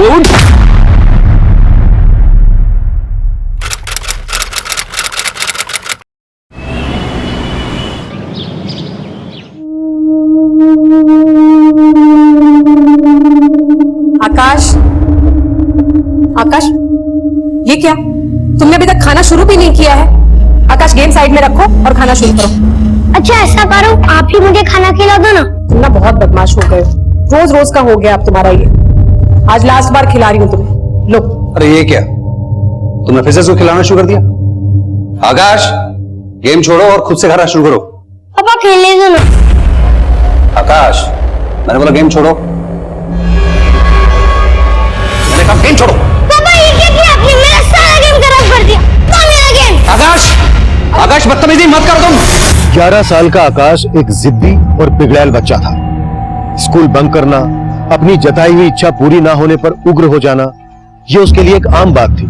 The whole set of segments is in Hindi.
आकाश, आकाश, ये क्या? तुमने अभी तक खाना शुरू भी नहीं किया है। आकाश, गेम साइड में रखो और खाना शुरू करो। अच्छा ऐसा करो, आप ही मुझे खाना खिला दो ना। तुम ना बहुत बदमाश हो गए हो। रोज रोज का हो गया अब तुम्हारा ये। आज लास्ट बार खिला रही हूँ तुम्हें, लो। अरे ये क्या, तुमने फिर से इसको खिलाना शुरू कर दिया? आकाश, गेम छोड़ो और खुद से खाना शुरू करो। पापा खेलने दो ना। आकाश, मैंने बोला गेम छोड़ो। मैंने कहा गेम छोड़ो। पापा ये क्या किया आपने? मेरा सारा गेम खराब कर दिया। वो मेरा गेम। आकाश, आकाश बदतमीजी मत करो तुम। 11 साल का आकाश एक जिद्दी और बिगड़ैल बच्चा था। स्कूल बंक करना, अपनी जताई हुई इच्छा पूरी ना होने पर उग्र हो जाना, यह उसके लिए एक आम बात थी।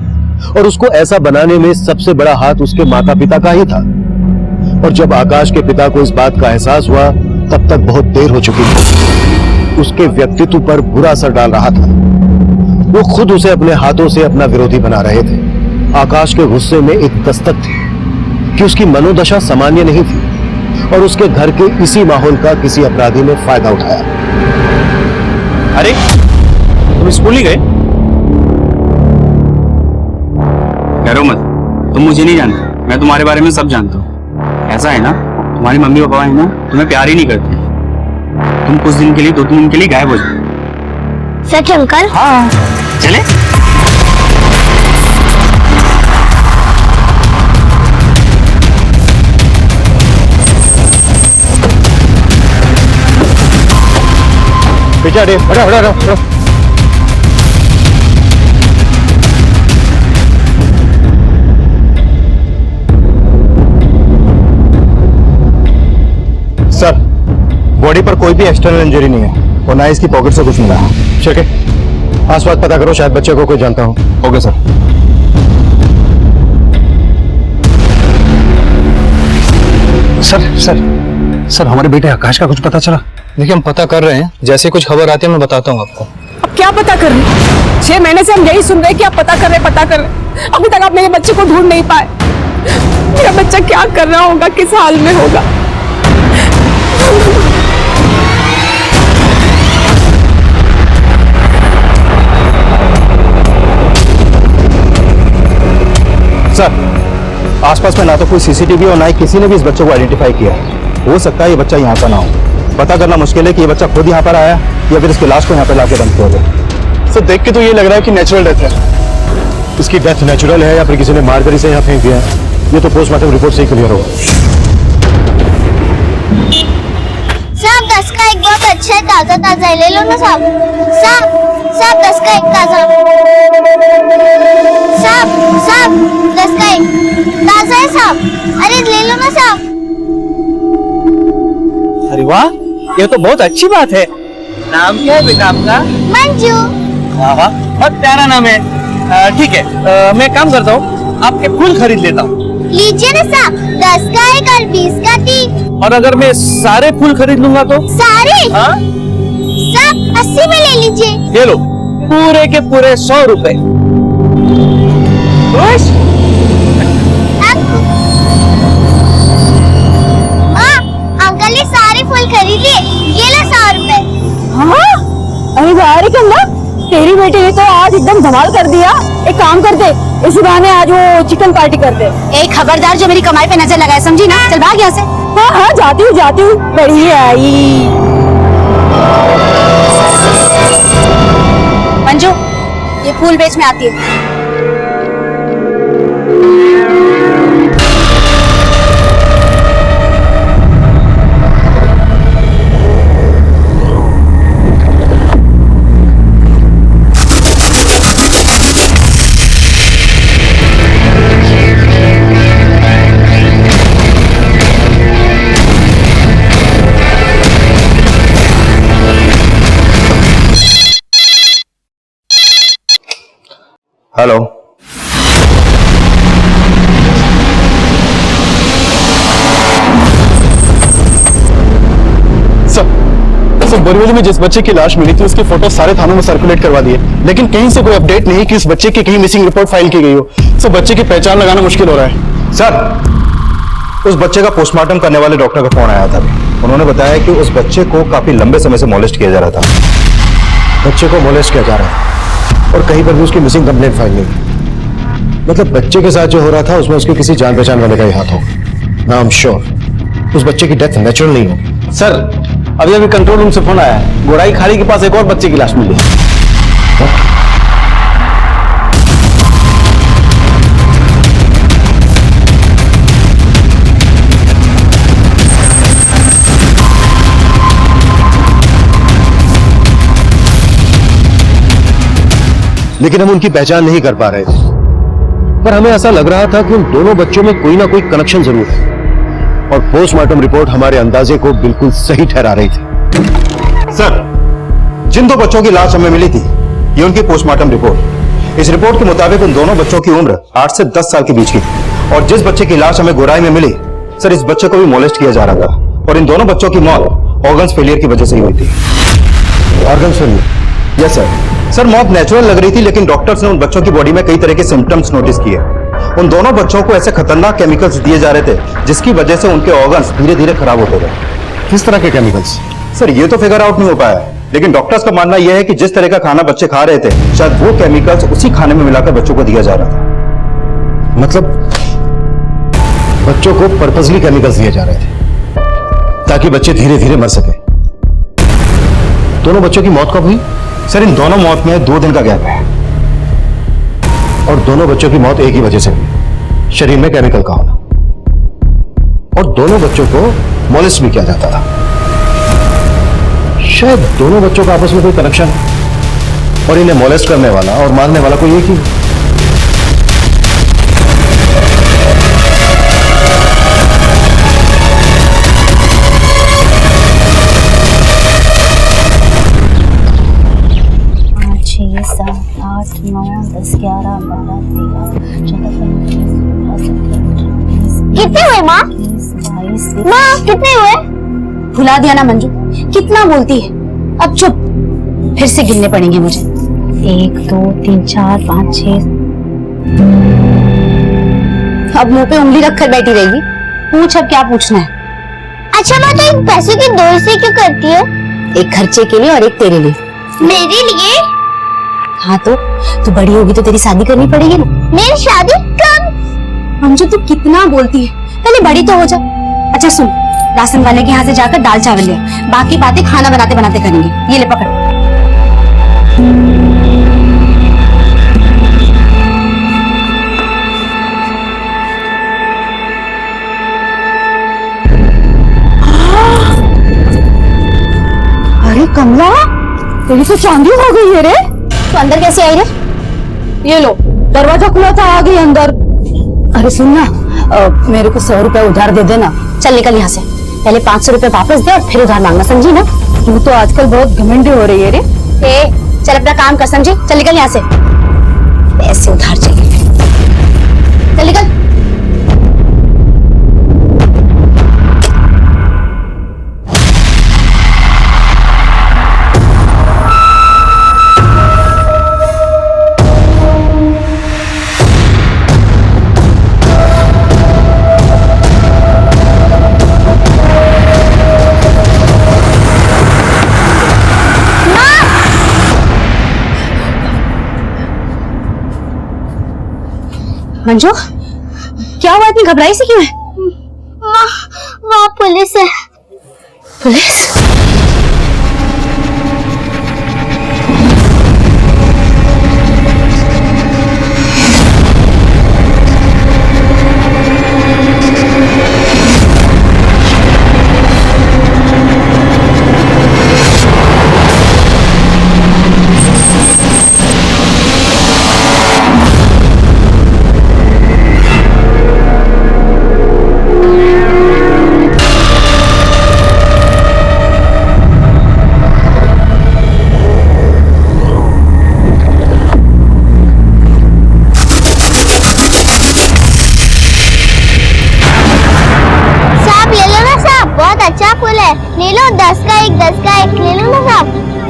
और उसको ऐसा बनाने में सबसे बड़ा हाथ उसके माता पिता का ही था। और जब आकाश के पिता को इस बात का एहसास हुआ, तब तक बहुत देर हो चुकी थी। उसके व्यक्तित्व पर बुरा असर डाल रहा था। वो खुद उसे अपने हाथों से अपना विरोधी बना रहे थे। आकाश के गुस्से में एक दस्तक थी कि उसकी मनोदशा सामान्य नहीं थी और उसके घर के इसी माहौल का किसी अपराधी ने फायदा उठाया। अरे तुम स्कूल नहीं गए? डरो मत, तुम मुझे नहीं जानते, मैं तुम्हारे बारे में सब जानता हूँ। ऐसा है ना, तुम्हारी मम्मी पापा है ना, तुम्हें प्यार ही नहीं करते। तुम कुछ दिन के लिए, 2-3 दिन के लिए गायब हो जाओ। सच अंकल? हाँ, चले। बेटा रे, हटा हटा हटा। सर, बॉडी पर कोई भी एक्सटर्नल इंजरी नहीं है और ना इसकी पॉकेट से कुछ मिला है। ठीक है, आसपास पता करो, शायद बच्चे को कोई जानता हो। Okay sir. सर हमारे बेटे आकाश का कुछ पता चला? देखिए हम पता कर रहे हैं, जैसे कुछ खबर आती है मैं बताता हूँ आपको। अब क्या पता कर रहे? 6 महीने से हम यही सुन रहे हैं कि आप पता कर रहे। अभी तक आप मेरे बच्चे को ढूंढ नहीं पाए। मेरा बच्चा क्या कर रहा होगा, किस हाल में होगा? सर, आसपास में ना तो कोई सीसीटीवी और ना ही किसी ने भी इस बच्चे को आइडेंटिफाई किया है। हो सकता है ये बच्चा यहाँ का ना हो। पता करना मुश्किल है कि ये बच्चा खुद यहाँ पर आया या फिर इसकी लाश को यहाँ पर लाके डंप किया गया। सर, देख के तो ये लग रहा है कि नेचुरल डेथ है। इसकी डेथ नेचुरल है या फिर किसी ने मारकर इसे यहाँ फेंक दिया है, ये तो पोस्टमार्टम रिपोर्ट से ही क्लियर होगा। साहब 10 का एक बहुत अच्छा है, ताजा ताजा है, ले लो ना साहब। साहब 10 का एक ताजा। साहब 10 का एक ताजा है साहब। अरे ले लो ना साहब। अरे वाह, ये तो बहुत अच्छी बात है। नाम क्या है बेटा आपका? मंजू। वाह वाह, बहुत प्यारा नाम है। ठीक है, मैं काम करता हूँ, आपके फूल खरीद लेता हूँ। लीजिए ना साहब, 10 का एक और 20 का 3। और अगर मैं सारे फूल खरीद लूंगा तो? सारे? हाँ? साहब 80 में ले लीजिए। ये लो, पूरे के पूरे 100 रुपए। खुश? अंकल ने सारे फूल खरीद लिए, ये लो 100 रुपए। हाँ? अरे यार कन्ना, तेरी बेटी ने तो आज एकदम धमाल कर दिया। एक काम करते, इस बहाने आज वो चिकन पार्टी करते। एक खबरदार जो मेरी कमाई पे नजर लगाए, समझी ना? चल भाग यहाँ से। हाँ, जाती हूँ। बड़ी आई मंजू, ये फूल बेच में आती है। हेलो, सर सर बोरीवली में जिस बच्चे की लाश मिली थी उसके फोटो सारे थानों में सर्कुलेट करवा दिए, लेकिन कहीं से कोई अपडेट नहीं कि इस बच्चे की कहीं मिसिंग रिपोर्ट फाइल की गई हो। सर बच्चे की पहचान लगाना मुश्किल हो रहा है। सर, उस बच्चे का पोस्टमार्टम करने वाले डॉक्टर का फोन आया था। उन्होंने बताया कि उस बच्चे को काफी लंबे समय से मोलेस्ट किया जा रहा था। बच्चे को मोलेस्ट किया जा रहा है और कहीं पर भी उसकी मिसिंग कंप्लेंट फाइल नहीं। मतलब बच्चे के साथ जो हो रहा था उसमें उसके किसी जान पहचान वाले का ही हाथ होगा। ना आई एम श्योर उस बच्चे की डेथ नेचुरल नहीं होगी। सर अभी अभी कंट्रोल रूम से फोन आया है, गोराई खाड़ी के पास एक और बच्चे की लाश मिली है। लेकिन हम उनकी पहचान नहीं कर पा रहे थे, पर हमें ऐसा लग रहा था कि उन दोनों बच्चों में कोई ना कोई कनेक्शन जरूर है और पोस्टमार्टम रिपोर्ट हमारे अंदाजे को बिल्कुल सही ठहरा रही थी। सर, जिन दो बच्चों की लाश हमें मिली थी, ये उनकी पोस्टमार्टम रिपोर्ट। इस रिपोर्ट के मुताबिक उन दोनों बच्चों की उम्र 8 से 10 साल के बीच की थी और जिस बच्चे की लाश हमें गोराई में मिली, सर इस बच्चे को भी मोलेस्ट किया जा रहा था और इन दोनों बच्चों की मौत ऑर्गन्स फेलियर की वजह से ही हुई थी। Organs failure? Yes sir. Sir मौत नेचुरल लग रही थी, लेकिन डॉक्टर्स ने उन बच्चों की बॉडी में कई तरह के सिम्टम्स नोटिस किए। उन दोनों बच्चों को ऐसे खतरनाक केमिकल्स दिए जा रहे थे जिसकी वजह से उनके ऑर्गन्स धीरे धीरे खराब होते गए। किस तरह के केमिकल्स? सर ये तो फिगर आउट नहीं हो पाया, लेकिन डॉक्टर्स का मानना यह है कि जिस तरह का खाना बच्चे खा रहे थे, शायद वो केमिकल्स उसी खाने में मिलाकर बच्चों को दिया जा रहा था। मतलब बच्चों को पर्पसली केमिकल्स दिए जा रहे थे ताकि बच्चे धीरे धीरे मर सके। दोनों बच्चों की मौत कब हुई? सर इन दोनों मौत में 2 दिन का गैप है और दोनों बच्चों की मौत एक ही वजह से हुई, शरीर में केमिकल का होना। और दोनों बच्चों को मोलेस्ट भी किया जाता था। शायद दोनों बच्चों का आपस में कोई कनेक्शन है और इन्हें मोलेस्ट करने वाला और मारने वाला कोई एक ही है। कितने हुए माँ? माँ कितने हुए? भुला दिया ना मंजू, कितना बोलती है। अब चुप, फिर से गिनने पड़ेंगे मुझे। 1 2 3 4 5 6। अब मुंह पे उंगली रखकर बैठी रहेगी। पूछ अब क्या पूछना है। अच्छा माँ, तो इन पैसों की 2 हिस्से क्यों करती हो? एक खर्चे के लिए और एक तेरे लिए। मेरे लिए? हाँ तो तू बड़ी होगी तो तेरी शादी करनी पड़ेगी ना। मेरी शादी कब? मंजू तू कितना बोलती है, पहले बड़ी तो हो जा। अच्छा सुन, राशन वाले के यहाँ से जाकर दाल चावल ले, बाकी बातें खाना बनाते बनाते करेंगे। ये ले पकड़। अरे कमला, तेरी तो चांदी हो गई है रे। तो अंदर कैसे आई रे? ये लो, दरवाजा खुला था, आ गई अंदर। अरे सुन ना, मेरे को 100 रुपए उधार दे देना। चल निकल यहाँ से, पहले 500 रुपए वापस दे और फिर उधार मांगना, समझी ना? तू तो आजकल बहुत घमंडी हो रही है रे। चल अपना काम कर, समझी? चल निकल यहाँ से, पैसे उधार चाहिए। चल निकल। मंजू क्या हुआ, इतनी घबराई सी क्यों है? वहाँ पुलिस है। पुलिस?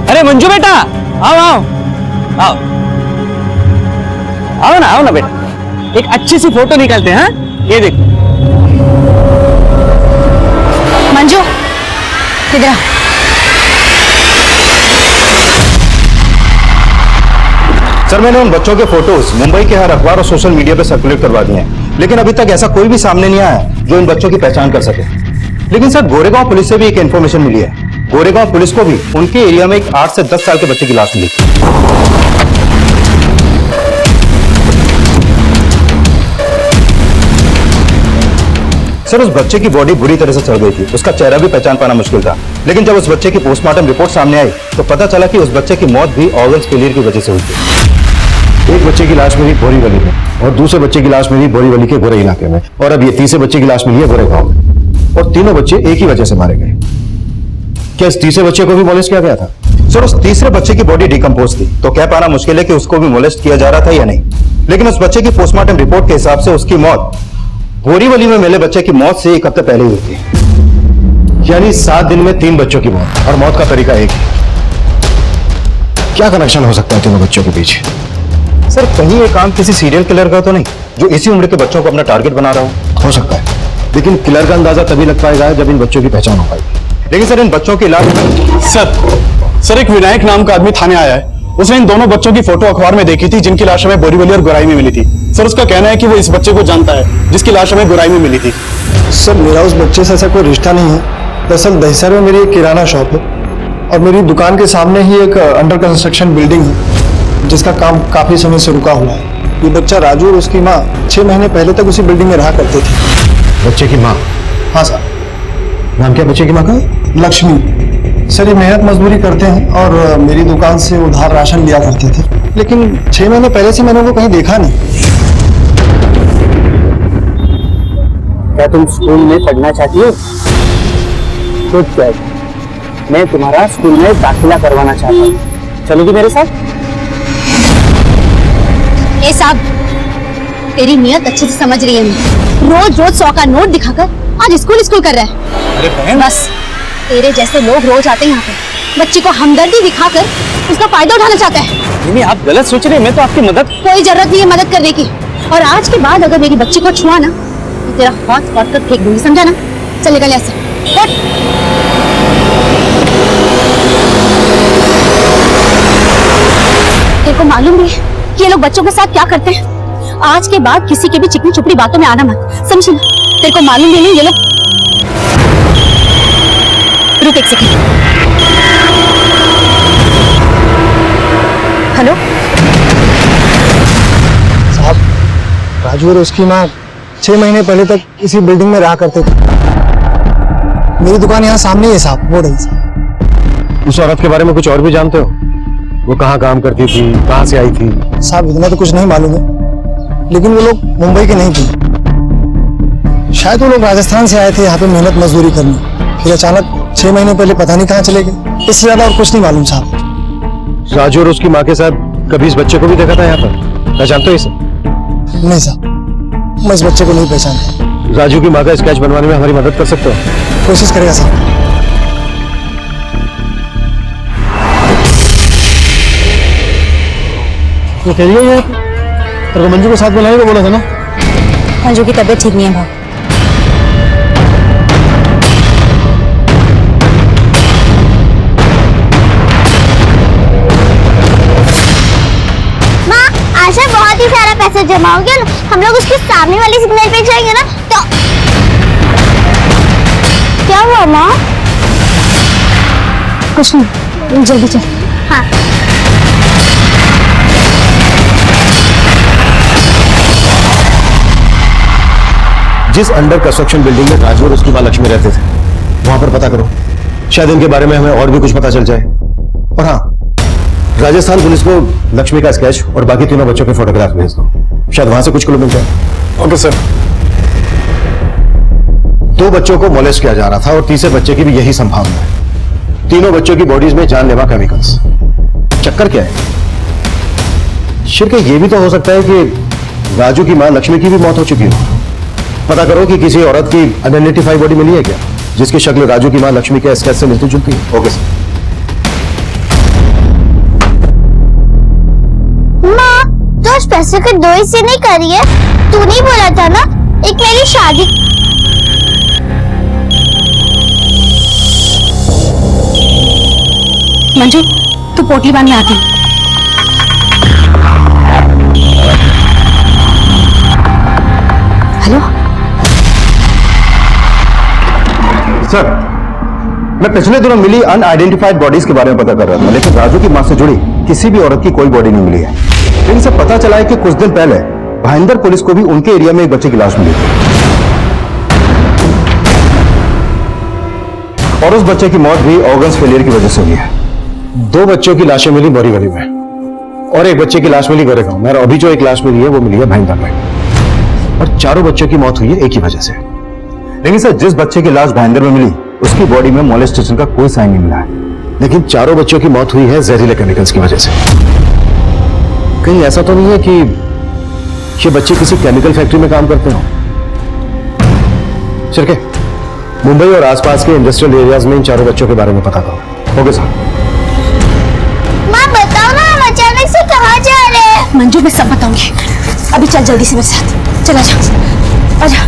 अरे मंजू बेटा, आओ आओ आओ आओ ना बेटा, एक अच्छी सी फोटो निकालते हैं। हाँ, ये देखो। मंजू इधर आ। सर, मैंने उन बच्चों के फोटोज मुंबई के हर अखबार और सोशल मीडिया पे सर्कुलेट करवा दिए हैं, लेकिन अभी तक ऐसा कोई भी सामने नहीं आया जो इन बच्चों की पहचान कर सके। लेकिन सर, गोरेगांव पुलिस से भी एक इन्फॉर्मेशन मिली है। गोरेगांव पुलिस को भी उनके एरिया में एक 8 से 10 साल के बच्चे की लाश मिली। सर, उस बच्चे की बॉडी बुरी तरह से सड़ गई थी, उसका चेहरा भी पहचान पाना मुश्किल था। लेकिन जब उस बच्चे की पोस्टमार्टम रिपोर्ट सामने आई तो पता चला कि उस बच्चे की मौत भी ऑर्गन फेलियर की वजह से हुई थी। एक बच्चे की लाश मिली बोरीवली में और दूसरे बच्चे की लाश मिली बोरीवली के गोरे इलाके में, और अब ये तीसरे बच्चे की लाश मिली है गोरेगांव में, और तीनों बच्चे एक ही वजह से मारे गए। क्या इस तीसरे बच्चे को भी मोलेस्ट किया गया था? सर, उस तीसरे बच्चे की बॉडी डिकम्पोज थी, तो कह पाना मुश्किल है कि उसको भी मोलेस्ट किया जा रहा था या नहीं। लेकिन उस बच्चे की पोस्टमार्टम रिपोर्ट के हिसाब से उसकी मौत बोरीवली में मिले बच्चे की मौत से 1 हफ्ते पहले हुई थी। यानी 7 दिन में 3 बच्चों की मौत, और मौत का तरीका एक ही। क्या कनेक्शन हो सकता है तीनों बच्चों के बीच? सर, कहीं ये काम किसी सीरियल किलर का तो नहीं जो इसी उम्र के बच्चों को अपना टारगेट बना रहा हो सकता है, लेकिन किलर का अंदाजा तभी लग पाएगा जब इन बच्चों की पहचान हो पाएगी। लेकिन सर, इन बच्चों के इलाज सर एक विनायक नाम का आदमी थाने आया है। उसने इन दोनों बच्चों की फोटो अखबार में देखी थी जिनकी लाश हमें बोरीवली और गोराई में मिली थी। सर, उसका कहना है कि वो इस बच्चे को जानता है जिसकी लाश हमें गोराई में मिली थी। सर, मेरा उस बच्चे से ऐसा कोई रिश्ता नहीं है। दरअसल दहिसर में मेरी एक किराना शॉप है और मेरी दुकान के सामने ही एक अंडर कंस्ट्रक्शन बिल्डिंग है जिसका काम काफी समय से रुका हुआ है। ये बच्चा राजू और उसकी माँ 6 महीने पहले तक उसी बिल्डिंग में रहा करते थे। बच्चे की माँ? हाँ सर। नाम क्या बच्चे की माँ का? लक्ष्मी। सर, ये मेहनत मजदूरी करते हैं और मेरी दुकान से उधार राशन लिया करते थे, लेकिन 6 महीने पहले से मैंने उनको कहीं देखा नहीं। क्या तुम स्कूल में पढ़ना चाहती हो? गुड गर्ल, मैं तुम्हारा स्कूल में दाखिला करवाना चाहता हूँ। चलोगी मेरे साथ? ए साहब, तेरी नियत अच्छे से समझ रही है मैं। रोज रोज 100 का नोट दिखाकर आज स्कूल कर रहा है। अरे बहन, बस तेरे जैसे लोग रोज आते हैं यहाँ पे, बच्चे को हमदर्दी दिखाकर उसका फायदा उठाना चाहता है। नहीं, आप गलत सोच रहे हैं। मैं तो आपकी मदद। कोई जरूरत नहीं है मदद करने की, और आज के बाद अगर मेरी बच्ची को छुआ ना तो तेरा हाथ काट कर फेंक दूंगी, समझा ना? चल निकल यहाँ से। उठ। तेरे को मालूम भी है कि ये लोग बच्चों के साथ क्या करते हैं? आज के बाद किसी के भी चिकनी चुपड़ी बातों में आना मत, समझी ना? तेरे को मालूम भी नहीं ये लोग। रुक एक सेकंड। हेलो साहब, राजू और उसकी माँ 6 महीने पहले तक इसी बिल्डिंग में रहा करते थे। मेरी दुकान यहाँ सामने ही है साहब, वो रही साहब। उस औरत के बारे में कुछ और भी जानते हो? वो कहाँ काम करती थी, कहाँ से आई थी? साहब, इतना तो कुछ नहीं मालूम है, लेकिन वो लोग मुंबई के नहीं थे। शायद वो लोग राजस्थान से आए थे यहाँ पे मेहनत मजदूरी करने, फिर अचानक 6 महीने पहले पता नहीं कहाँ चले गए। इससे ज्यादा और कुछ नहीं मालूम साहब। राजू और उसकी माँ के साथ कभी इस बच्चे को भी देखा था यहाँ पर? पहचानते हो इसे? नहीं साहब, मैं इस बच्चे को नहीं पहचानता। राजू की माँ का स्केच बनवाने में हमारी मदद कर सकते हो? कोशिश करेगा साहब। तो करिए ये, तेरे को मंजू को साथ बनाने को बोला था ना? मंजू की तबीयत ठीक नहीं है भाई। आशा, बहुत ही सारा पैसा जमा हो गया ना, हम लोग उसके सामने वाली सिग्नल पे जाएंगे ना तो। क्या हुआ माँ? कुछ नहीं, जल्दी चल। हाँ। जिस अंडर कंस्ट्रक्शन बिल्डिंग में राजू और उसकी माँ लक्ष्मी रहते थे, वहां पर पता करो, शायद इनके बारे में हमें और भी कुछ पता चल जाए। और हाँ, राजस्थान पुलिस को लक्ष्मी का स्केच और बाकी तीनों बच्चों के फोटोग्राफ भेज दो, शायद वहां से कुछ क्लू मिल जाए। Okay sir. 2 बच्चों को मोलेस्ट किया जा रहा था और तीसरे बच्चे की भी यही संभावना है। तीनों बच्चों की बॉडीज में जानलेवा केमिकल्स। चक्कर क्या है? शिरके ये भी तो हो सकता है कि राजू की मां लक्ष्मी की भी मौत हो चुकी हो। पता करो कि किसी औरत की अनआइडेंटिफाइड बॉडी मिली है क्या जिसकी शक्ल राजू की मां लक्ष्मी के स्केच से मिलती जुलती है। Okay sir. वो स्पेसिफिक दो हिस्से नहीं करी है। तू नहीं बोला था ना एक मेरी शादी। मंजू तू पोटली बांध में आती। हेलो सर, मैं पिछले दिनों मिली अनआइडेंटिफाइड बॉडीज के बारे में पता कर रहा था, लेकिन राजू की मां से जुड़ी किसी भी औरत की कोई बॉडी नहीं मिली है। लेकिन से पता चला है कि कुछ दिन पहले भाईंदर पुलिस को भी उनके एरिया में एक बच्चे की लाश मिली थी और उस बच्चे की मौत भी ऑर्गन्स फेलियर की वजह से हुई है। 2 बच्चों की लाशें मिली बोरीवली में और एक बच्चे की लाश मिली गोरेगांव में, और अभी जो एक लाश मिली है वो मिली है भाईंदर में, और चारों बच्चों की मौत हुई है एक ही वजह से। लेकिन सर, जिस बच्चे की लाश भाईंदर में मिली उसकी बॉडी में मोलेस्टेशन का कोई साइन नहीं मिला है, लेकिन चारों बच्चों की मौत हुई है जहरीले केमिकल्स की वजह से। कहीं ऐसा तो नहीं है कि ये बच्चे किसी केमिकल फैक्ट्री में काम करते हो? चल के मुंबई और आसपास के इंडस्ट्रियल एरियाज में इन चारों बच्चों के बारे में पता करो। Okay sir. माँ बताओ ना हम अचानक से कहाँ जा रहे हैं? मंजू मैं सब बताऊंगी, अभी चल जल्दी से मेरे साथ। चल आजा आजा।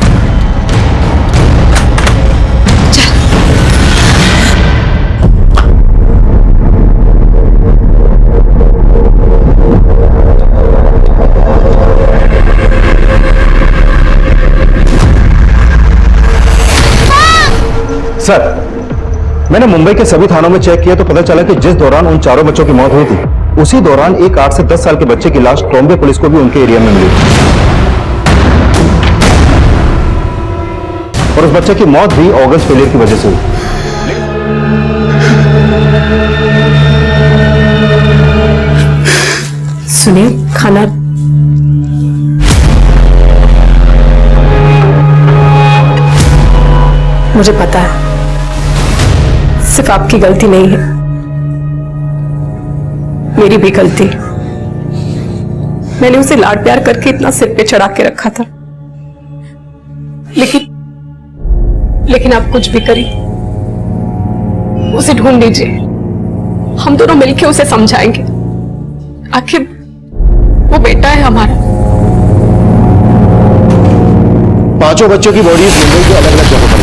सर, मैंने मुंबई के सभी थानों में चेक किया तो पता चला कि जिस दौरान उन चारों बच्चों की मौत हुई थी उसी दौरान एक 8 से 10 साल के बच्चे की लाश बॉम्बे पुलिस को भी उनके एरिया में मिली और उस बच्चे की मौत भी ऑर्गन्स फेलियर की वजह से हुई। सुनिए, खाना मुझे पता है सिर्फ आपकी गलती नहीं है, मेरी भी गलती। मैंने उसे लाड प्यार करके इतना सिर पे चढ़ा के रखा था, लेकिन आप कुछ भी करी उसे ढूंढ लीजिए, हम दोनों मिलकर उसे समझाएंगे। आखिर वो बेटा है हमारा। पांचों बच्चों की बॉडीज मुंबई के अलग अलग जगहों पर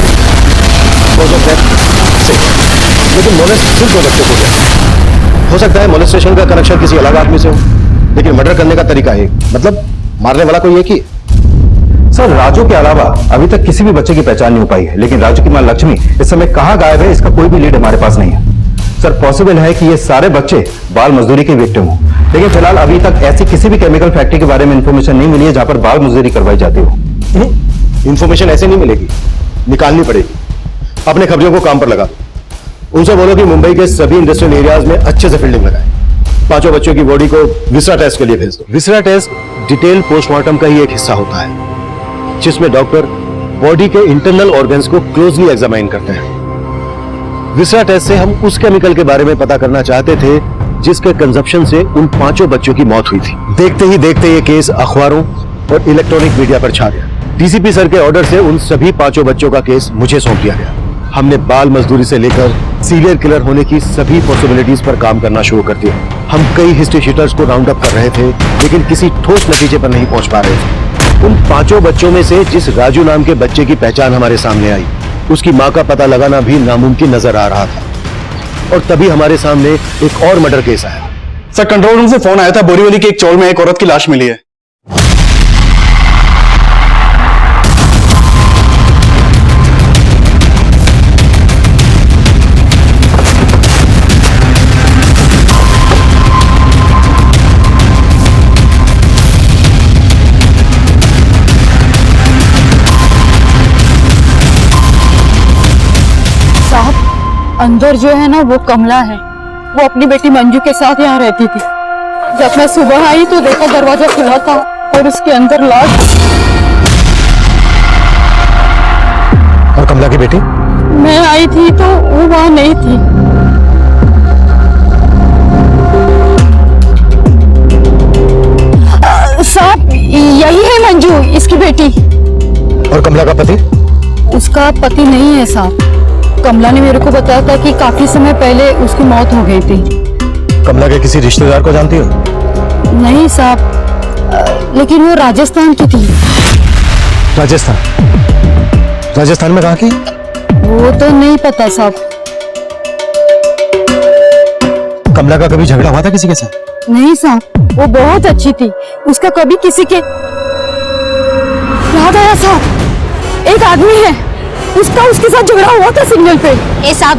लेकिन मोलेस्टेशन दो बच्चों को गया। हो सकता है मोलेस्टेशन का कनेक्शन किसी अलग आदमी से हो, लेकिन मर्डर करने का तरीका एक, मतलब मारने वाला कोई एक ही। सर, राजू के अलावा अभी तक किसी भी बच्चे की पहचान नहीं हो पाई है, लेकिन राजू की मां लक्ष्मी इस समय कहां गायब है इसका कोई भी लीड हमारे पास नहीं है। सर, पॉसिबल है कि ये सारे बच्चे बाल मजदूरी के विक्टिम हो, लेकिन फिलहाल अभी तक ऐसी किसी भी केमिकल फैक्ट्री के बारे में इंफॉर्मेशन नहीं मिली है जहां पर बाल मजदूरी करवाई जाती हो। इंफॉर्मेशन ऐसे नहीं मिलेगी, निकालनी पड़ेगी। अपने खबरियों को काम पर लगा दो, उनसे बोलो कि मुंबई के सभी इंडस्ट्रियल एरियाज में अच्छे से फील्डिंग लगाएं। पांचों बच्चों की बॉडी को विसरा टेस्ट के लिए भेज दो। विसरा टेस्ट डिटेल पोस्टमार्टम का ही एक हिस्सा होता है, जिसमें डॉक्टर बॉडी के इंटरनल ऑर्गन्स को क्लोजली एग्जामाइन करते हैं। विसरा टेस्ट से हम उस केमिकल के बारे में पता करना चाहते थे जिसके कंजप्शन से उन पांचों बच्चों की मौत हुई थी। देखते ही देखते ये केस अखबारों और इलेक्ट्रॉनिक मीडिया पर छा गया। डीसीपी सर के ऑर्डर से उन सभी पांचों बच्चों का केस मुझे सौंप दिया गया। हमने बाल मजदूरी से लेकर सीरियल किलर होने की सभी पॉसिबिलिटीज पर काम करना शुरू कर दिया। हम कई हिस्ट्री शीटर्स को राउंड अप कर रहे थे, लेकिन किसी ठोस नतीजे पर नहीं पहुंच पा रहे थे। उन पांचों बच्चों में से जिस राजू नाम के बच्चे की पहचान हमारे सामने आई, उसकी मां का पता लगाना भी नामुमकिन नजर आ रहा था। और तभी हमारे सामने एक और मर्डर केस आया। सर, कंट्रोल रूम से फोन आया था, बोरीवली के एक चौल में एक औरत की लाश मिली है। अंदर जो है ना वो कमला है, वो अपनी बेटी मंजू के साथ यहाँ रहती थी। जब मैं सुबह आई तो देखा दरवाजा खुला था और उसके अंदर लाश। और कमला की बेटी? मैं आई थी तो वो वहां नहीं थी। साहब, यही है मंजू, इसकी बेटी। और कमला का पति? उसका पति नहीं है साहब। कमला ने मेरे को बताया था कि काफी समय पहले उसकी मौत हो गई थी। कमला के किसी रिश्तेदार को जानती हो? नहीं साहब, लेकिन वो राजस्थान की थी। राजस्थान? राजस्थान में कहाँ की? वो तो नहीं पता साहब। कमला का कभी झगड़ा हुआ था किसी के साथ? नहीं साहब, वो बहुत अच्छी थी, उसका कभी किसी के। याद आया साहब, एक आदमी है, उसके साथ झगड़ा हुआ था सिग्नल पे। ए साहब,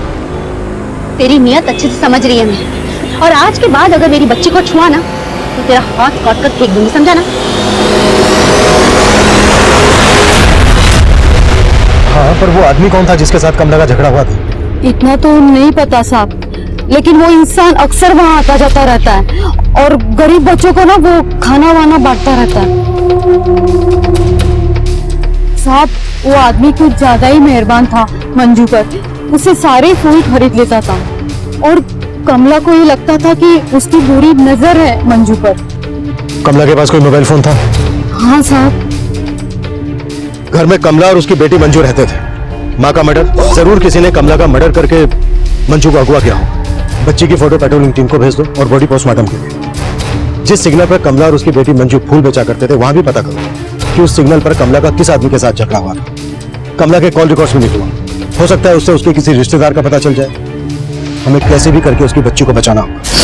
तेरी नियत अच्छे से समझ रही है मैं, और आज के बाद अगर मेरी बच्ची को छुआ ना तो तेरा हाथ काट कर फेंक दूंगी, समझा ना? हाँ, पर वो आदमी कौन था जिसके साथ कमला का झगड़ा हुआ था? इतना तो नहीं पता साहब, लेकिन वो इंसान अक्सर वहाँ आता जाता रहता है और गरीब बच्चों को ना वो खाना वाना बांटता रहता है। साहब, वो आदमी कुछ ज्यादा ही मेहरबान था मंजू पर, उसे सारे फूल खरीद लेता था और कमला को ये लगता था कि उसकी बुरी नजर है मंजू पर। कमला के पास कोई मोबाइल फोन था? हाँ साहब। घर में कमला और उसकी बेटी मंजू रहते थे। माँ का मर्डर, जरूर किसी ने कमला का मर्डर करके मंजू को अगवा किया हो। बच्ची की फोटो पेट्रोलिंग टीम को भेज दो और बॉडी पोस्टमार्टम के लिए। जिस सिग्नल पर कमला और उसकी बेटी मंजू फूल बेचा करते थे, वहां भी पता करो कि उस सिग्नल पर कमला का किस आदमी के साथ झगड़ा हुआ था। कमला के कॉल रिकॉर्ड्स भी निकलवा, हो सकता है उससे उसके किसी रिश्तेदार का पता चल जाए। हमें कैसे भी करके उसकी बच्ची को बचाना होगा।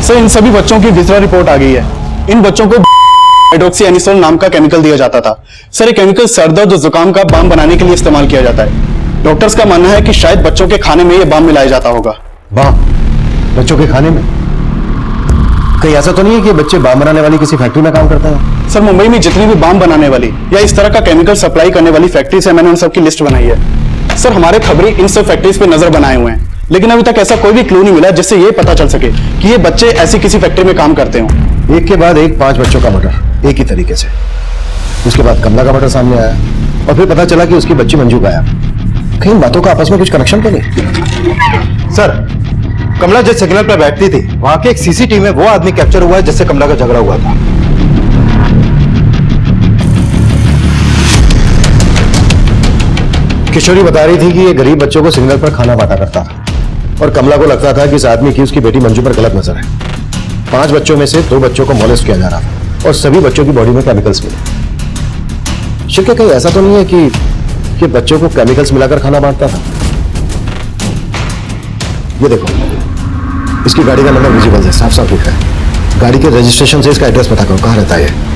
सर, इन सभी बच्चों की विजरा रिपोर्ट आ गई है। इन बच्चों को हाइड्रोक्सीएनिसोल नाम का केमिकल दिया जाता था। सर, ये केमिकल सर दर्द और जुकाम का बाम बनाने के लिए इस्तेमाल किया जाता है। डॉक्टर्स का मानना है कि शायद बच्चों के खाने में ये बाम मिलाया जाता होगा। बाम? बच्चों के खाने में? कहीं ऐसा तो नहीं है कि बच्चे बाम बनाने वाली किसी फैक्ट्री में काम करते हैं? सर, मुंबई में जितनी भी बाम बनाने वाली या इस तरह का केमिकल सप्लाई करने वाली फैक्ट्रीज है, मैंने उन सबकी लिस्ट बनाई है। सर, हमारे खबरी इन सब फैक्ट्रीज पे नजर बनाए हुए हैं, लेकिन अभी तक ऐसा कोई भी क्लू नहीं मिला जिससे ये पता चल सके कि ये बच्चे ऐसी किसी फैक्ट्री में काम करते हों। एक के बाद एक 5 बच्चों का मर्डर एक ही तरीके से। उसके बाद कमला का मर्डर सामने आया और फिर पता चला कि उसकी बच्ची मंजू गायब। कहीं बातों का आपस में कुछ कनेक्शन तो नहीं? सर, कमला जिस सिग्नल पर बैठती थी वहां के एक सीसीटीवी में वो आदमी कैप्चर हुआ है जिससे कमला का झगड़ा हुआ था। किशोरी बता रही थी कि ये गरीब बच्चों को सिग्नल पर खाना बांटा करता था और कमला को लगता था कि इस आदमी की उसकी बेटी मंजू पर गलत नजर है। 5 बच्चों में से 2 बच्चों को मोलेस्ट किया जा रहा था और सभी बच्चों की बॉडी में केमिकल्स मिले। शिल्के, कहीं ऐसा तो नहीं है कि बच्चों को केमिकल्स मिलाकर खाना बांटता था? ये देखो, इसकी गाड़ी का नंबर विजिबल है, साफ साफ दिख रहा है। गाड़ी के रजिस्ट्रेशन से इसका एड्रेस पता करो, कहाँ रहता है।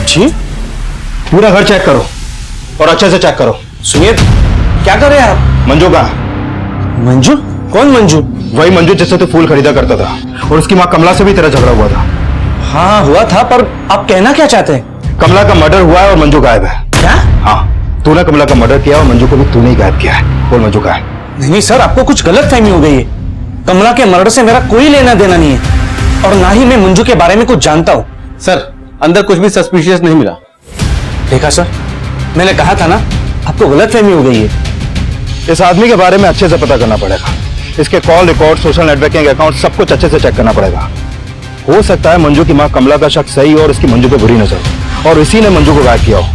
जी, पूरा घर चेक करो और अच्छे से चेक करो। सुनिए, क्या कर रहे हैं आप? मंजू का? मंजू? कौन मंजू? वही मंजू जिससे तू फूल खरीदा करता था, और उसकी माँ कमला से भी तेरा झगड़ा हुआ था। हाँ, हुआ था, पर आप कहना क्या चाहते हैं? कमला का मर्डर हुआ है और मंजू गायब है। क्या? हाँ, तूने कमला का मर्डर किया और मंजू को भी तूने ही गायब किया है। बोल, मंजू कहाँ है? नहीं सर, आपको कुछ गलतफहमी हो गई है। कमला के मर्डर से मेरा कोई लेना देना नहीं है, और ना ही मैं मंजू के बारे में कुछ जानता हूँ। सर, अंदर कुछ भी सस्पिशियस नहीं मिला। देखा सर, मैंने कहा था ना, आपको गलतफहमी हो गई है। इस आदमी के बारे में अच्छे से पता करना पड़ेगा। इसके call record, social networking account, सब कुछ अच्छे से चेक करना पड़ेगा। हो सकता है मंजू की मां कमला का शक सही और इसकी मंजू पे बुरी नजर, और इसी ने मंजू को गायब किया हो।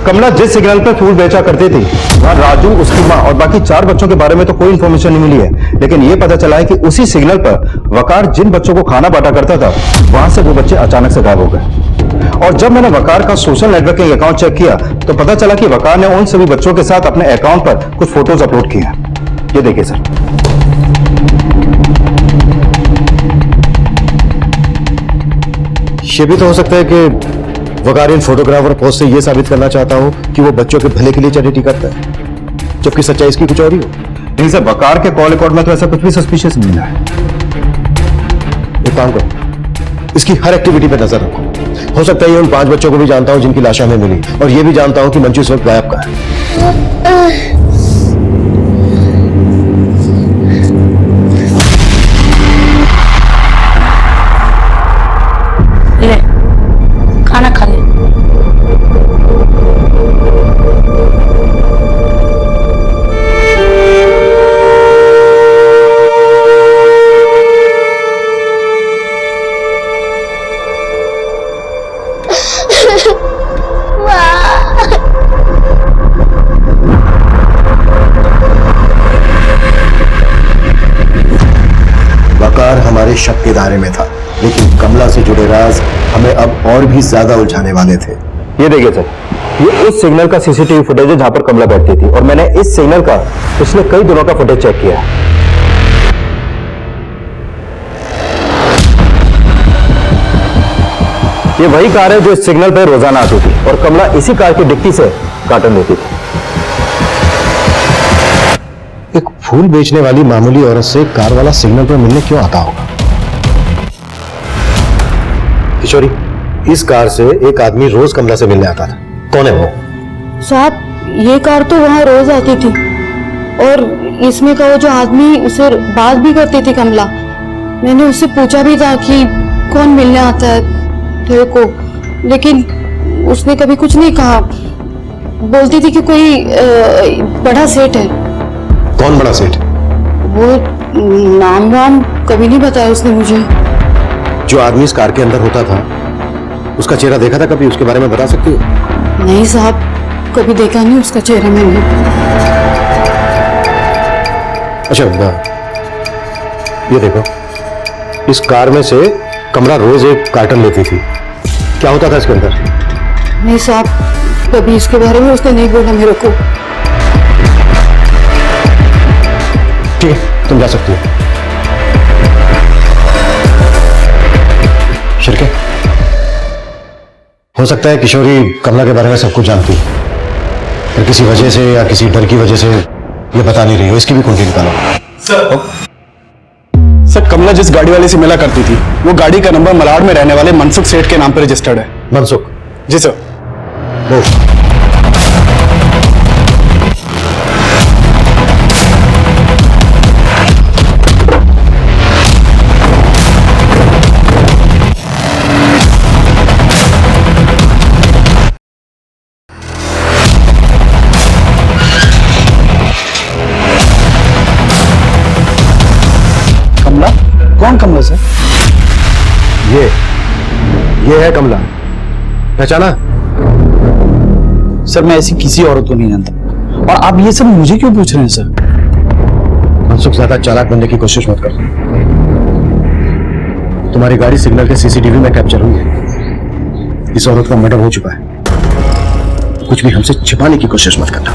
कमला जिस सिग्नल पर फूल बेचा करती थी वहां राजू, उसकी मां और बाकी 4 बच्चों के बारे में तो कोई इंफॉर्मेशन नहीं मिली है, लेकिन यह पता चला है कि उसी सिग्नल पर वकार जिन बच्चों को खाना बांटा करता था वहां से वो बच्चे अचानक से गायब हो गए। और जब मैंने वकार का सोशल नेटवर्किंग अकाउंट चेक किया तो पता चला कि वकार ने उन सभी बच्चों के साथ अपने अकाउंट पर कुछ फोटोज अपलोड किए हैं। ये देखिए सर। ये भी तो हो सकता है कि वकार इन फोटोग्राफ और पोस्ट से यह साबित करना चाहता हो कि वो बच्चों के भले के लिए चैरिटी करता है, जबकि सच्चाई इसकी कुछ और ही हो। नहीं सर, वकार के कॉल रिकॉर्ड में तो ऐसा कुछ भी सस्पिशियस नहीं है। एक काम करो, इसकी हर एक्टिविटी पे नजर रखो। हो सकता है ये उन 5 बच्चों को भी जानता हूं जिनकी लाशें हमें मिली, और ये भी जानता हूं कि मंजू इस वक्त गायब कहां है। ले खाना खा ले। वकार हमारे शक के दायरे में था, लेकिन कमला से जुड़े राज हमें अब और भी ज्यादा उलझाने वाले थे। ये देखिए सर, ये उस सिग्नल का सीसीटीवी फुटेज है जहां पर कमला बैठती थी, और मैंने इस सिग्नल का पिछले कई दिनों का फुटेज चेक किया है। ये वही कार है जो इस सिग्नल पर रोजाना आती थी, और कमला इसी कार की डिक्की से कार्टन लेती थी। एक फूल बेचने वाली मामूली औरत से कार वाला सिग्नल पर मिलने क्यों आता होगा? किशोरी, इस कार से एक आदमी रोज कमला से मिलने आता था। कौन है वो? साहब, ये कार तो वहाँ रोज आती थी, और इसमें का वो जो आदमी उससे बात भी करती थी कमला। मैंने उससे पूछा भी था कि कौन मिलने आता है तेरे को, लेकिन उसने कभी कुछ नहीं कहा। बोलती थी कि कोई बड़ा सेठ है। कौन बड़ा सेठ? वो नाम वाम कभी नहीं बताया उसने मुझे। जो आदमी इस कार के अंदर होता था, उसका चेहरा देखा था कभी? उसके बारे में बता सकती हो? नहीं साहब, कभी देखा नहीं उसका चेहरा मैंने। अच्छा, ये देखो, इस कार में से कमला रोज एक कार्टन लेती थी। क्या होता था इसके अंदर? नहीं साहब, कभी इसके बारे में उसने नहीं बोला मेरे को। ठीक है, तुम जा सकती हो। शिरके, हो सकता है किशोरी कमला के बारे में सब कुछ जानती है, पर किसी वजह से या किसी डर की वजह से ये बता नहीं रही हो। इसकी भी कुंडली निकालो। सर, कमला जिस गाड़ी वाले से मिला करती थी, वो गाड़ी का नंबर मलाड में रहने वाले मनसुख सेठ के नाम पर रजिस्टर्ड है। मनसुख? जी सर। वो कौन कमला सर? ये है कमला। पहचाना? सर, मैं ऐसी किसी औरत को नहीं जानता, और आप ये सब मुझे क्यों पूछ रहे हैं सर? मनसुख, ज्यादा चालाक बनने की कोशिश मत कर। तुम्हारी गाड़ी सिग्नल के सीसीटीवी में कैप्चर हुई है। इस औरत का मर्डर हो चुका है। कुछ भी हमसे छिपाने की कोशिश मत करना।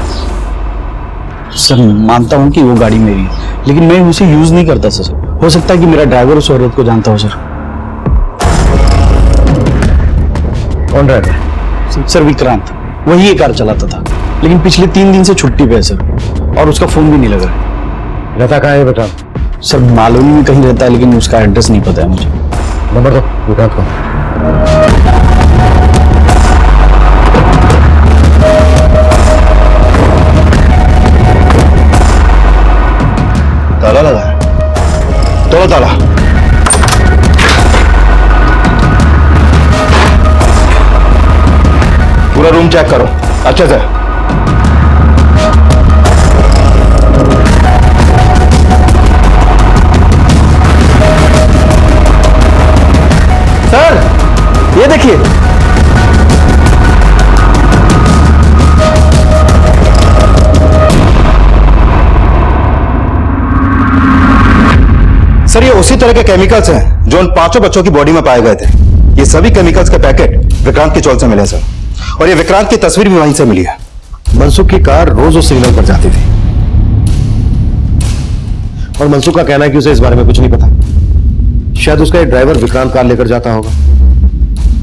सर, मानता हूं कि वो गाड़ी मेरी है, लेकिन मैं उसे यूज नहीं करता सर। हो सकता है कि मेरा ड्राइवर उस औरत को जानता हो सर। कौन ड्राइवर? सर, विक्रांत। वही ये कार चलाता था, लेकिन पिछले 3 दिन से छुट्टी पे है सर, और उसका फोन भी नहीं लग रहा है। रहता कहाँ है बता? सर, मालूम में कहीं रहता है, लेकिन उसका एड्रेस नहीं पता है मुझे। नंबर दो विक्रांत को। ताला लगा है? तोड़ो ताला। पूरा रूम चेक करो अच्छे से। सर, ये देखिए, तरह के केमिकल्स हैं जो उन 5 बच्चों की बॉडी में पाए गए थे। ये सभी केमिकल्स के पैकेट विक्रांत की चौल से मिले सर, और ये विक्रांत की तस्वीर भी वहीं से मिली है। मनसुख की कार रोज उस सिग्नल पर जाती थी और मनसुख का कहना है कि उसे इस बारे में कुछ नहीं पता। शायद उसका एक ड्राइवर विक्रांत कार लेकर जाता होगा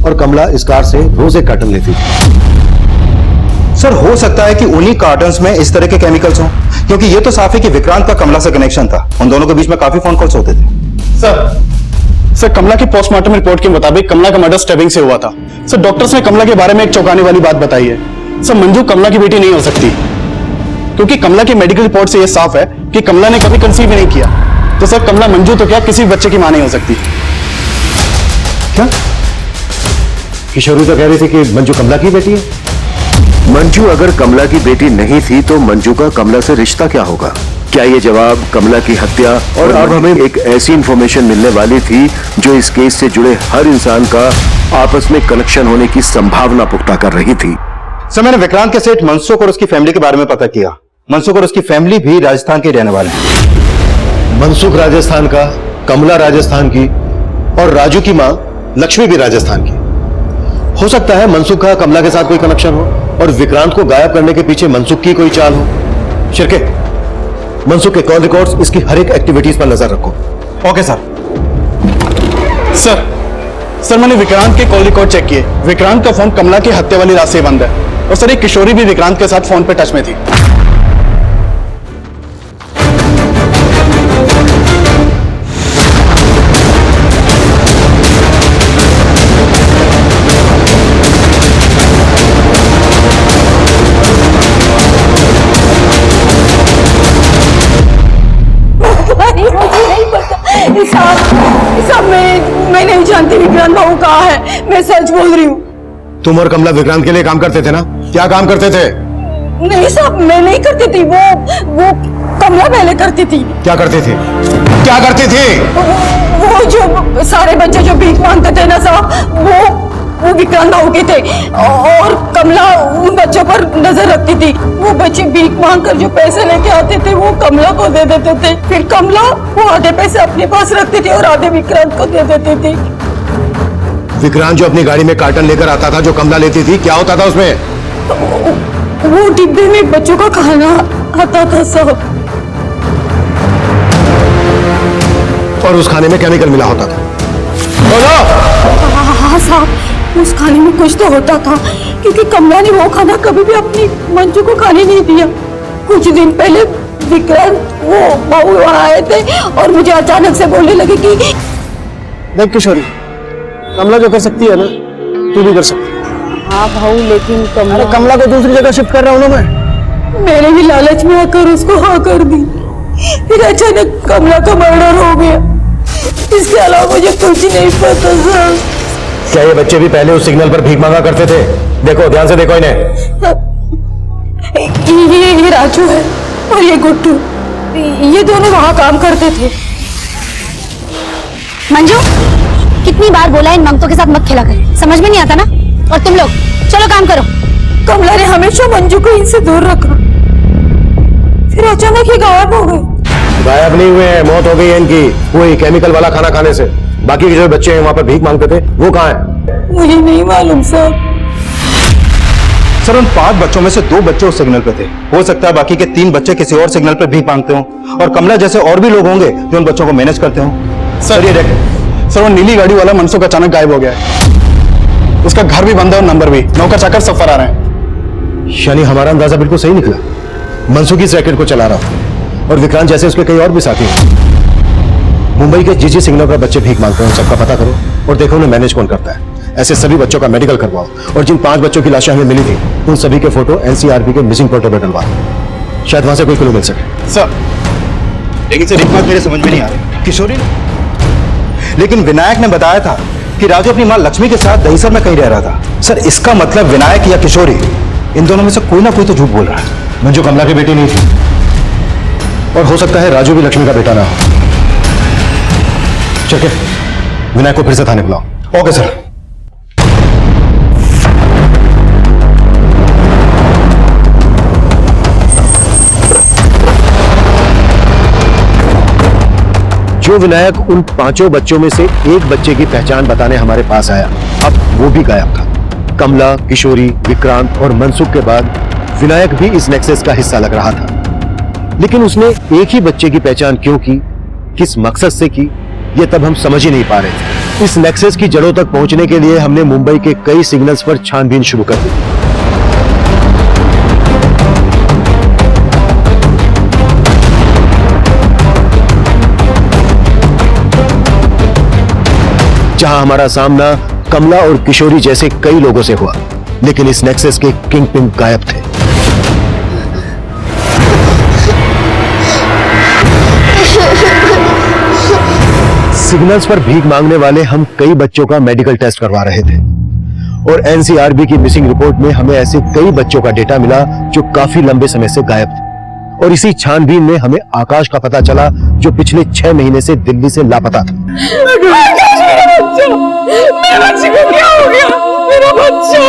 और कमला इस कार से रोज एक कार्टन लेती थी। सर हो सकता है कि उन्हीं कार्टन्स में इस तरह के केमिकल्स हों, क्योंकि ये तो साफ है कि विक्रांत का कमला से कनेक्शन था। उन दोनों के बीच में काफी फोन कॉल्स होते थे। सर कमला की पोस्टमार्टम रिपोर्ट के मुताबिक कमला का मर्डर स्टैबिंग से हुआ था। सर डॉक्टर्स ने कमला के बारे में एक चौंकाने वाली बात बताई है। सर मंजू कमला की बेटी नहीं हो सकती, क्योंकि कमला की मेडिकल रिपोर्ट से यह साफ है कि कमला ने कभी कंसीव ही नहीं किया। तो सर कमला मंजू तो क्या किसी बच्चे की मां नहीं हो सकती। क्या किशोरी तो कह रही थी कि मंजू कमला की बेटी है? मंजू अगर कमला की बेटी नहीं थी तो मंजू का कमला से रिश्ता क्या होगा? क्या ये जवाब कमला की हत्या और अब हमें एक ऐसी इंफॉर्मेशन मिलने वाली थी जो इस केस से जुड़े हर इंसान का आपस में कनेक्शन होने की संभावना पुख्ता कर रही थी। सर मैंने विक्रांत के सेठ मनसुख और उसकी फैमिली के बारे में पता किया। मनसुख और उसकी फैमिली भी राजस्थान के रहने वाले हैं। मनसुख राजस्थान का, कमला राजस्थान की और राजू की मां लक्ष्मी भी राजस्थान की। हो सकता है मनसुख का कमला के साथ कोई कनेक्शन हो और विक्रांत को गायब करने के पीछे मनसुख की कोई चाल हो। शिरके, मनसुख के कॉल रिकॉर्ड्स, इसकी हर एक एक्टिविटीज पर नजर रखो। Okay sir. सर मैंने विक्रांत के कॉल रिकॉर्ड चेक किए। विक्रांत का फोन कमला की हत्या वाली रात से बंद है, और सर एक किशोरी भी विक्रांत के साथ फोन पे टच में थी। मैं नहीं जानती विक्रांत बाबू कहाँ है। मैं सच बोल रही हूँ। तुम और कमला विक्रांत के लिए काम करते थे ना? क्या काम करते थे? नहीं साहब, मैं नहीं करती थी। वो कमला पहले करती थी। क्या करते थे? क्या करते थे? वो जो सारे बच्चे जो भीख मांगते थे ना साहब, वो विक्रांत बाबू के थे, और कमला उन बच्चों पर नजर रखती थी। वो बच्चे भीख मांग कर जो पैसे लेके आते थे वो कमला को दे देते थे। फिर कमला वो आधे पैसे अपने पास रखती थी और आधे विक्रांत को दे देती थी। विक्रांत जो अपनी गाड़ी में कार्टन लेकर आता था जो कमला लेती थी, क्या होता था उसमें? वो डिब्बे में बच्चों का खाना आता था साहब, और उस खाने में केमिकल मिला होता था। बोलो। हाँ साहब, उस खाने में कुछ तो होता था, क्योंकि कमला ने वो खाना कभी भी अपनी मंजू को खाने नहीं दिया। कुछ दिन पहले विक्रांत वो बाबू वहाँ आए थे और मुझे अचानक से बोलने लगे कि देख किशोरी, कमला जो कर सकती है ना, तू भी कर सकती है। हाँ भाऊ, लेकिन अरे कमला को दूसरी जगह शिफ्ट कर रहा हूँ ना मैं। मैंने भी लालच में आकर उसको हाँ कर दी। फिर अचानक कमला का मर्डर हो गया। इसके अलावा मुझे कुछ नहीं पता सर। क्या ये बच्चे भी पहले उस सिग्नल पर भीख मांगा करते थे? देखो, ध्यान से देखो इन्हें। ये राजू है और ये गुड्डू, ये दोनों वहाँ काम करते थे। मंजू, कितनी बार बोला इन मंगतों के साथ मत खेला कर, समझ में नहीं आता ना? और तुम लोग चलो काम करो। कमला ने हमेशा मंजू को इनसे दूर रखा, फिर अचानक ये गायब हो गए। गायब नहीं हुए हैं, मौत हो गई है इनकी वही केमिकल वाला खाना खाने से। बाकी के जो बच्चे हैं वहां पर भीख मांगते थे, वो कहाँ है? मुझे नहीं मालूम सर। सर उन 5 बच्चों में से 2 बच्चे उस सिग्नल पे थे। हो सकता है बाकी के 3 बच्चे किसी और सिग्नल पर भीख मांगते हों, और कमला जैसे और भी लोग होंगे जो उन बच्चों को मैनेज करते हों। सर ये देखें, सर वो नीली गाड़ी वाला मनसुख अचानक गायब हो गया है। उसका घर भी बंद है और नंबर भी। नौकर चाकर सब फरार हैं। शनि, हमारा अंदाजा बिल्कुल सही निकला। मनसुख इस रैकेट को चला रहा था और विक्रांत जैसे उसके कई और भी साथी हैं। मुंबई के जिस सिग्नल पर बच्चे भीख मांगते हैं सबका पता करो और देखो उन्हें मैनेज कौन करता है। ऐसे सभी बच्चों का मेडिकल करवाओ, और जिन 5 बच्चों की लाशें हमें मिली थी उन सभी के फोटो एनसीआरबी के मिसिंग पोर्टल पर डलवाओ। शायद वहां से कोई क्लू मिल सके। सर लेकिन सर एक बात मेरे समझ में नहीं आ रही। किशोरी, लेकिन विनायक ने बताया था कि राजू अपनी मां लक्ष्मी के साथ दहीसर में कहीं रह रहा था। सर इसका मतलब विनायक या किशोरी, इन दोनों में से कोई ना कोई तो झूठ बोल रहा है। मंजू कमला की बेटी नहीं थी, और हो सकता है राजू भी लक्ष्मी का बेटा ना हो। चल के विनायक को फिर से थाने बुलाओ। Okay sir. जो विनायक उन 5 बच्चों में से एक बच्चे की पहचान बताने हमारे पास आया, अब वो भी गायब था। कमला, किशोरी, विक्रांत और मनसुख के बाद विनायक भी इस नेक्सस का हिस्सा लग रहा था, लेकिन उसने एक ही बच्चे की पहचान क्यों की, किस मकसद से की, ये तब हम समझ ही नहीं पा रहे थे। इस नेक्सस की जड़ों तक पहुंचने के लिए हमने मुंबई के कई सिग्नल्स पर छानबीन शुरू कर दी। जहां हमारा सामना कमला और किशोरी जैसे कई लोगों से हुआ, लेकिन इस नेक्सस के किंग पिन गायब थे। सिग्नल्स पर भीख मांगने वाले हम कई बच्चों का मेडिकल टेस्ट करवा रहे थे और एनसीआरबी की मिसिंग रिपोर्ट में हमें ऐसे कई बच्चों का डेटा मिला जो काफी लंबे समय से गायब थे। और इसी छानबीन में हमें आकाश का पता चला, जो पिछले 6 महीने से दिल्ली से लापता था। मेरे बच्चे को क्या हो गया? मेरा बच्चा।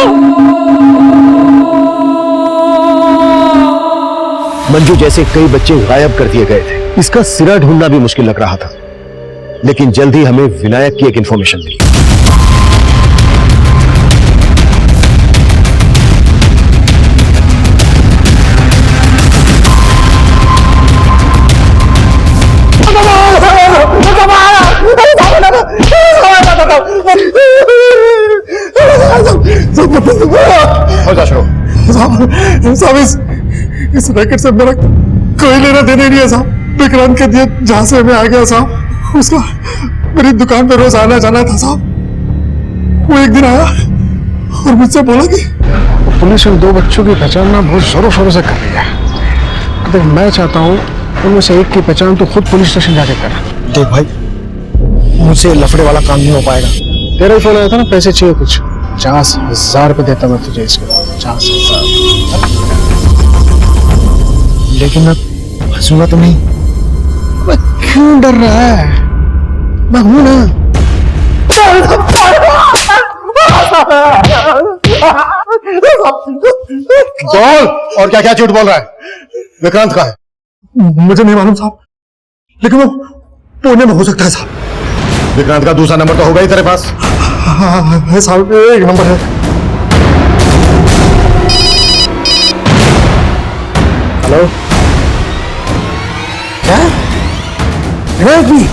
मंजू जैसे कई बच्चे गायब कर दिए गए थे। इसका सिरा ढूंढना भी मुश्किल लग रहा था, लेकिन जल्द ही हमें विनायक की एक इंफॉर्मेशन मिली। साहब इस रैकेट से मेरा कोई लेना देना नहीं है साहब। विक्रांत के दिए जहां से मैं आ गया साहब, उसका मेरी दुकान पे रोज आना जाना था साहब। वो एक दिन आया और मुझसे बोला कि पुलिस उन 2 बच्चों की पहचान ना बहुत जोरों शोरों से कर रही है। देख, मैं चाहता हूँ उनमें से एक की पहचान तो खुद पुलिस स्टेशन जाके कर। देख भाई, मुझसे लफड़े वाला काम नहीं हो पाएगा। तेरा ही फोन आया था ना, पैसे चाहिए कुछ 50,000 रुपये देता मैं तुझे इसके। 50,000। लेकिन मैं हंसूंगा तो नहीं। मैं क्यों डर रहा है? मैं हूं ना। बोल, और क्या क्या झूठ बोल रहा है? विक्रांत कहाँ है? मुझे नहीं मालूम साहब, लेकिन वो पुणे में हो सकता है साहब। विक्रांत का दूसरा नंबर तो होगा ही तेरे पास? हाँ है साहब, एक नंबर है। हेलो, क्या विनायक भी?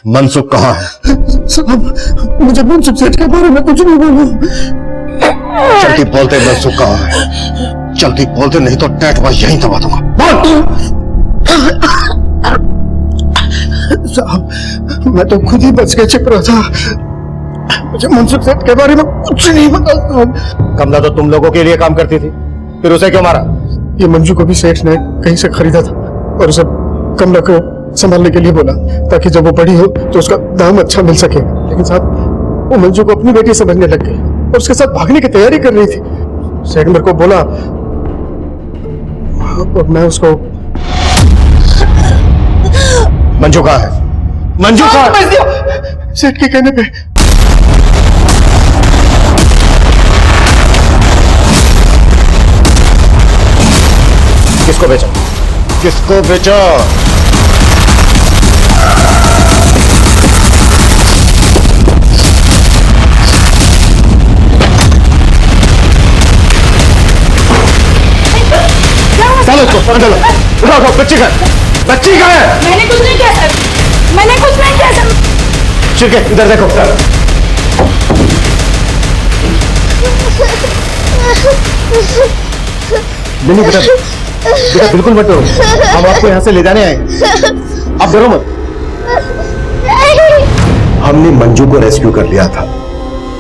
मनसुख कहाँ है? साहब, मुझे मनसुख सेठ के बारे में कुछ नहीं बोलूं। जल्दी बोलते मनसुख कहाँ है? जल्दी बोलते, नहीं तो टैट बस यहीं दबा दूंगा। बोल। साहब, मैं तो खुद ही बच के छिप रहा था। मुझे मनसुख सेठ के बारे में कुछ नहीं पता साहब। कमला तो तुम लोगों के लिए काम करती थी, फिर उसे क्यों मारा? ये मंजू को भी सेठ ने कहीं से खरीदा था और उसे कमला को संभालने के लिए बोला, ताकि जब वो बड़ी हो तो उसका दाम अच्छा मिल सके। लेकिन साहब, वो मंजू को अपनी बेटी समझने लग गई और उसके साथ भागने की तैयारी कर रही थी। सेठ मेरे को बोला और मैं उसको। मंजू कहाँ है? मंजू कहाँ है? सेठ के कहने पे। किसको बेचा? किसको बेचा? चलो इसको चलो, उठाओ, बच्ची का है। मैंने कुछ नहीं किया सर, मैंने कुछ नहीं किया सर। ठीक है, इधर देखो। नहीं बेटा, बेटा बिल्कुल मत डरो, हम आपको यहाँ से ले जाने आए, आप डरो मत। हमने मंजू को रेस्क्यू कर लिया था,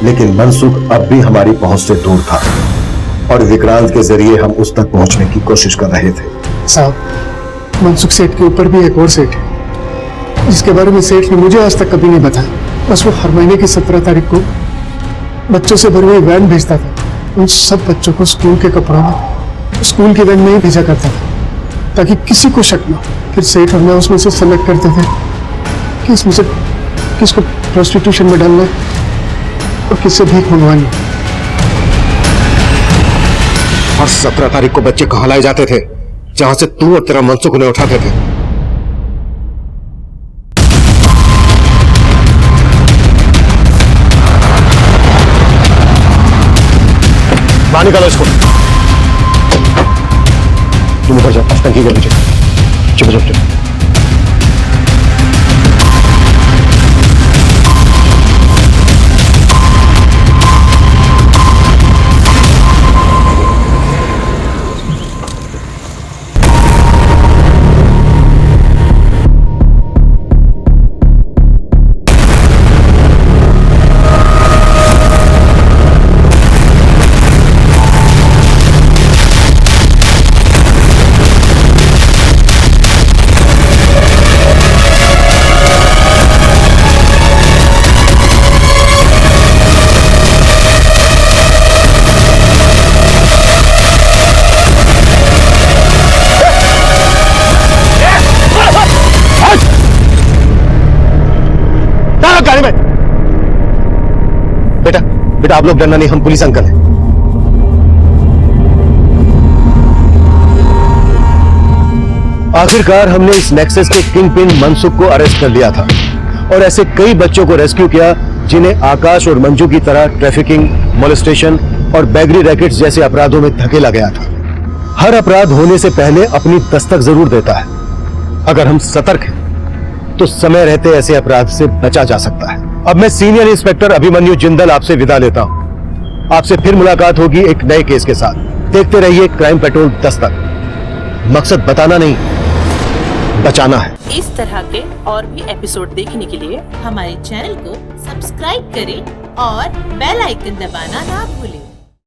लेकिन मनसुख अब भी हमारी पहुंच से दूर था और विक्रांत के जरिए हम उस तक पहुंचने की कोशिश कर रहे थे। साहब, मनसुख सेठ के ऊपर भी एक और सेठ है जिसके बारे में सेठ ने मुझे आज तक कभी नहीं बताया। बस वो हर महीने की 17 तारीख को बच्चों से भरी हुई वैन भेजता था। उन सब बच्चों को स्कूल के कपड़ों में स्कूल की वैन में ही भेजा करता था ताकि किसी को शक न हो। फिर सेठ हमें उसमें से सेलेक्ट करते थे कि इसमें से किसको प्रोस्टिट्यूशन में डालना है और किससे भीख मंगवानी। और 17 तारीख को बच्चे कहाँ लाए जाते थे? जहां से तू और तेरा मनसुख उन्हें उठाते थे। बाहर निकालो इसको। तुम ऊपर जाओ, टंकी के पीछे। चुप चुप चुप। गाड़ी में। बेटा बेटा आप लोग डरना नहीं, हम पुलिस अंकल हैं। आखिरकार हमने इस नेक्सस के किंग पिन मनसुख को अरेस्ट कर लिया था और ऐसे कई बच्चों को रेस्क्यू किया जिन्हें आकाश और मंजू की तरह ट्रैफिकिंग, मोलेस्टेशन और बैगरी रैकेट्स जैसे अपराधों में धकेला गया था। हर अपराध होने से पहले अपनी दस्तक जरूर देता है। अगर हम सतर्क हैं तो समय रहते ऐसे अपराध से बचा जा सकता है। अब मैं सीनियर इंस्पेक्टर अभिमन्यु जिंदल आपसे विदा लेता हूं। आपसे फिर मुलाकात होगी एक नए केस के साथ। देखते रहिए क्राइम पेट्रोल दस्तक। मकसद बताना नहीं, बचाना है। इस तरह के और भी एपिसोड देखने के लिए हमारे चैनल को सब्सक्राइब करें और बेल आइकन दबाना ना भूलें।